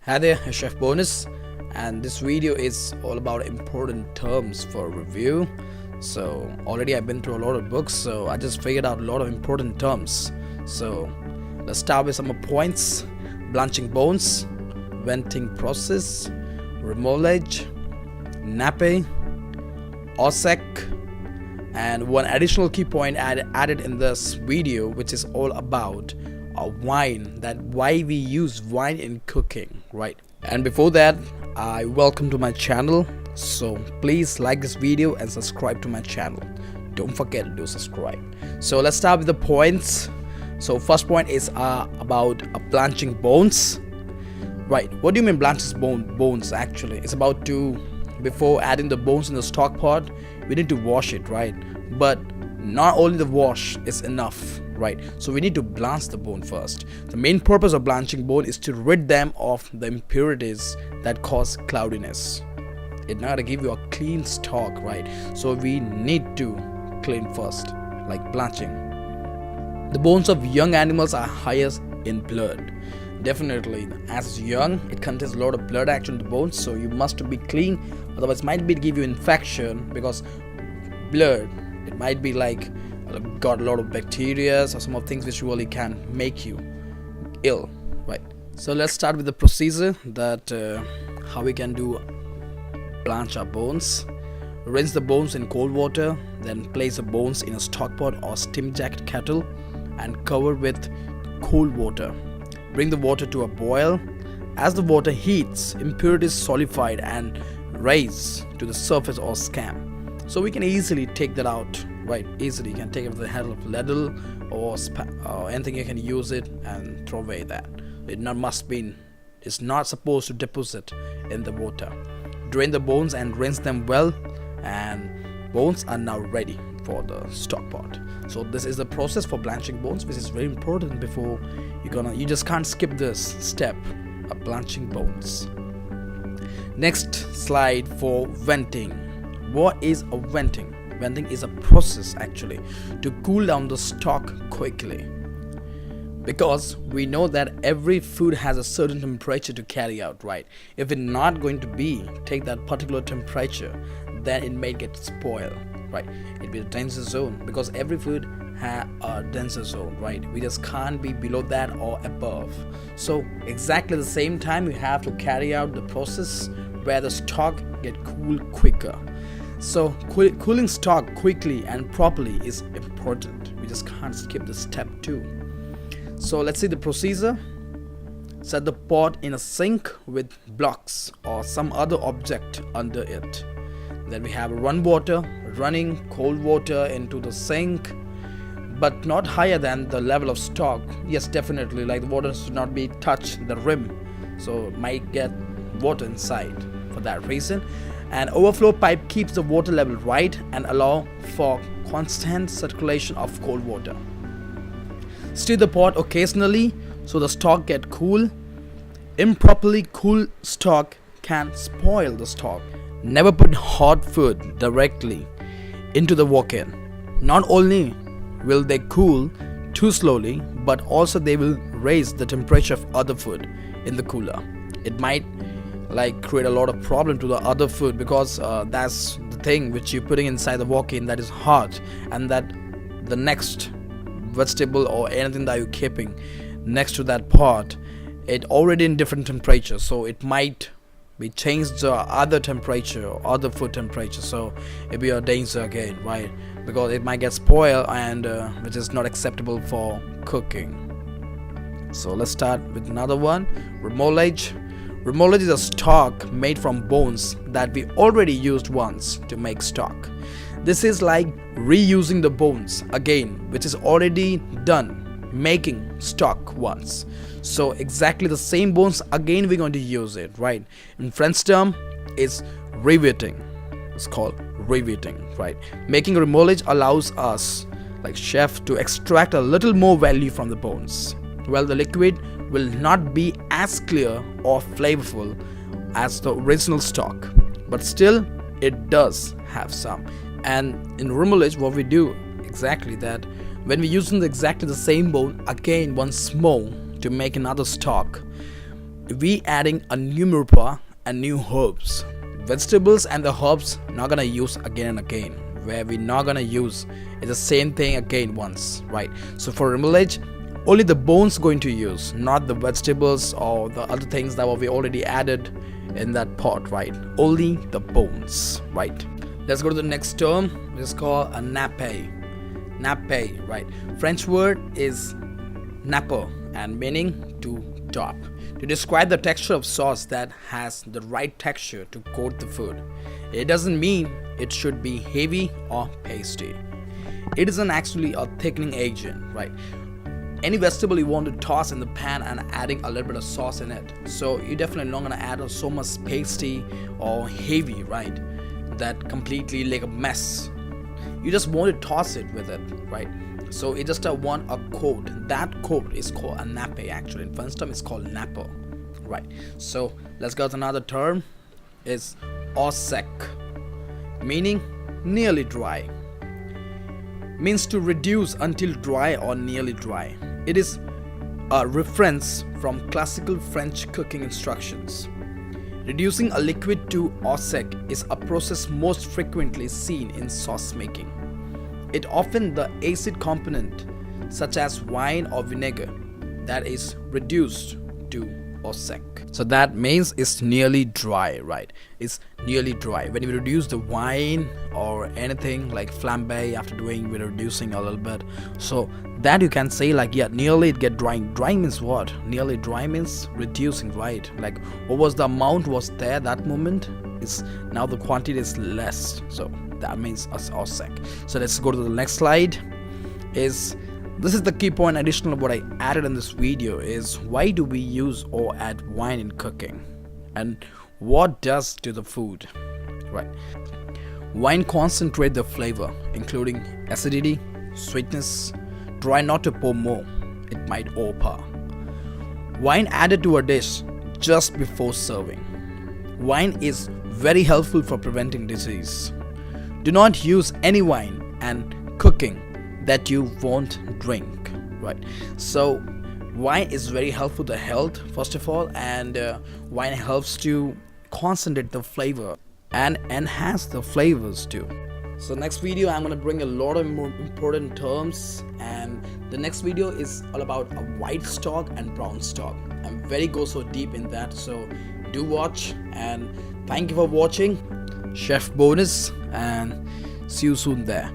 Hi there, Chef Bonus, and this video is all about important terms for review. So already I've been through a lot of books, so I just figured out a lot of important terms. So let's start with some points: blanching bones, venting process, remoulage, NAPPE, seck, and one additional key point added in this video, which is all about wine, that why we use wine in cooking, right? And before that, I welcome to my channel, so please like this video and subscribe to my channel. Don't forget to do subscribe. So let's start with the points. So first point is about blanching bones, right? What do you mean blanches bones? Actually, it's about before adding the bones in the stock pot, we need to wash it, right? But not only the wash is enough, right? So we need to blanch the bone first. The main purpose of blanching bone is to rid them of the impurities that cause cloudiness. It's not gonna give you a clean stock, right? So we need to clean first, like blanching. The bones of young animals are highest in blood. Definitely, as it's young, it contains a lot of blood action in the bones, so you must be clean. Otherwise, it might be to give you infection, because blood, it might be like got a lot of bacteria or some of things which really can make you ill, right? So let's start with the procedure that how we can do blanch our bones. Rinse the bones in cold water, then place the bones in a stock pot or steam jacket kettle and cover with cold water. Bring the water to a boil. As the water heats, impurities solidify and rise to the surface or scam. So we can easily take that out, right? Easily, you can take it with the handle of ladle or anything. You can use it and throw away that. It's not supposed to deposit in the water. Drain the bones and rinse them well, and bones are now ready for the stock pot. So this is the process for blanching bones, which is very important. Before you just can't skip this step of blanching bones. Next slide for venting. What is a venting? Venting is a process actually to cool down the stock quickly, because we know that every food has a certain temperature to carry out, right? If it's not going to take that particular temperature, then it may get spoiled, right? It'll be a danger zone, because every food has a danger zone, right? We just can't be below that or above. So exactly the same time, we have to carry out the process where the stock get cooled quicker. So cooling stock quickly and properly is important. We just can't skip the step 2. So let's see the procedure. Set the pot in a sink with blocks or some other object under it. Then we have running cold water into the sink, but not higher than the level of stock. Yes, definitely, like the water should not be touch the rim, so it might get water inside for that reason. An overflow pipe keeps the water level right and allow for constant circulation of cold water. Stir the pot occasionally so the stock get cool. Improperly cooled stock can spoil the stock. Never put hot food directly into the wok-in. Not only will they cool too slowly, but also they will raise the temperature of other food in the cooler. It might create a lot of problem to the other food, because that's the thing which you're putting inside the wok-in that is hot, and that the next vegetable or anything that you're keeping next to that pot, it already in different temperature, so it might be changed to other temperature or other food temperature, so it'll be a danger again, right? Because it might get spoiled, and which is not acceptable for cooking. So let's start with another one. Remoulage. Remoulage is a stock made from bones that we already used once to make stock. This is like reusing the bones again, which is already done making stock once. So exactly the same bones again we're going to use it, right? In French term, it's revetting. It's called revetting, right? Making remoulage allows us, like chef, to extract a little more value from the bones. Well, the liquid will not be as clear or flavorful as the original stock, but still it does have some. And in remoulage, what we do exactly that, when we're using exactly the same bone again once more to make another stock, we adding a new mirpa and new herbs. Vegetables and the herbs not gonna use again and again. Where we not gonna use is the same thing again once, right? So for remoulage, only the bones going to use, not the vegetables or the other things that we already added in that pot, right? Only the bones, right? Let's go to the next term, which is called a nappe. Nappe, right? French word is nappe and meaning to top. To describe the texture of sauce that has the right texture to coat the food. It doesn't mean it should be heavy or pasty. It isn't actually a thickening agent, right? Any vegetable you want to toss in the pan and adding a little bit of sauce in it. So you're definitely not gonna add so much pasty or heavy, right? That completely like a mess. You just want to toss it with it, right? So it just want a coat. That coat is called a nappe actually. In French term it's called nappe, right? So let's go to another term. Is seck, meaning nearly dry. Means to reduce until dry or nearly dry. It is a reference from classical French cooking instructions. Reducing a liquid to seck is a process most frequently seen in sauce making. It often the acid component such as wine or vinegar that is reduced to seck. So that means it's nearly dry, right? It's nearly dry. When you reduce the wine or anything like flambe after doing, we're reducing a little bit. So that you can say like, yeah, nearly it get drying. Drying means what? Nearly dry means reducing, right? Like what was the amount was there that moment is now the quantity is less. So that means seck. So let's go to the next slide. This is the key point additional what I added in this video is why do we use or add wine in cooking and what does to the food, right? Wine concentrate the flavor including acidity, sweetness. Try not to pour more, it might overpower. Wine added to a dish just before serving. Wine is very helpful for preventing disease. Do not use any wine and cooking that you won't drink, right? So wine is very helpful to health first of all, and wine helps to concentrate the flavor and enhance the flavors too. So next video I'm gonna bring a lot of more important terms, and the next video is all about a white stock and brown stock. I'm very go so deep in that, so do watch, and thank you for watching. Chef Bonus, and see you soon there.